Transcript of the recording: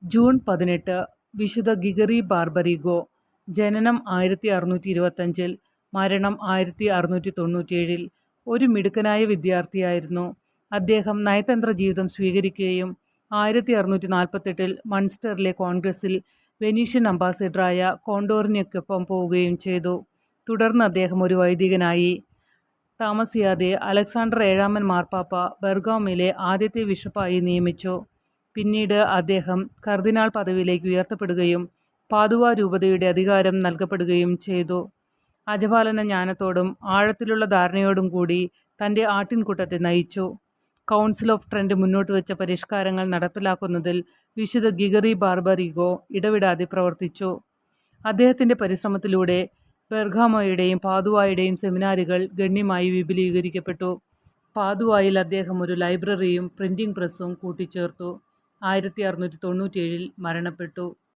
June 18 വിശുദ്ധ ഗിഗറി ബാർബറിഗോ. ജനനം 1625, മരണം 1697. ഒരു മിടുക്കനായ വിദ്യാർത്ഥിയായിരുന്നു. അദ്ദേഹം നയതന്ത്ര ജീവിതം സ്വീകരിക്കുകയും 1648 മൺസ്റ്ററിലെ കോൺഗ്രസിൽ വെനീഷ്യൻ അംബാസഡറായ കോണ്ടോറിനൊപ്പം പോവുകയും ചെയ്തു. തുടർന്ന് അദ്ദേഹം ഒരു വൈദികനായി. താമസിയാതെ അലക്സാണ്ടർ ഏഴാമൻ മാർപ്പാപ്പ ബെർഗാമോയിലെ ആദ്യത്തെ ബിഷപ്പായി നിയമിച്ചു. പിന്നീട് അദ്ദേഹം കർദിനാൾ പദവിയിലേക്ക് ഉയർത്തപ്പെടുകയും പാദുവ രൂപതയുടെ അധികാരം നൽകപ്പെടുകയും ചെയ്തു. അജപാലന ജ്ഞാനത്തോടും ആഴത്തിലുള്ള ധാരണയോടും കൂടി തൻ്റെ ആട്ടിൻകൂട്ടത്തെ നയിച്ചു. കൗൺസിൽ ഓഫ് ട്രെൻറ്റ് മുന്നോട്ട് വെച്ച പരിഷ്കാരങ്ങൾ നടപ്പിലാക്കുന്നതിൽ വിശുദ്ധ ഗിഗറി ബാർബറിഗോ ഇടവിടാതെ പ്രവർത്തിച്ചു. അദ്ദേഹത്തിൻ്റെ പരിശ്രമത്തിലൂടെ ബെർഗാമോയുടെയും പാദുവായുടെയും സെമിനാരികൾ ഗണ്യമായി വിപുലീകരിക്കപ്പെട്ടു. പാദുവായിൽ അദ്ദേഹം ഒരു ലൈബ്രറിയും പ്രിന്റിംഗ് പ്രസ്സും കൂട്ടിച്ചേർത്തു. 1697 മരണപ്പെട്ടു.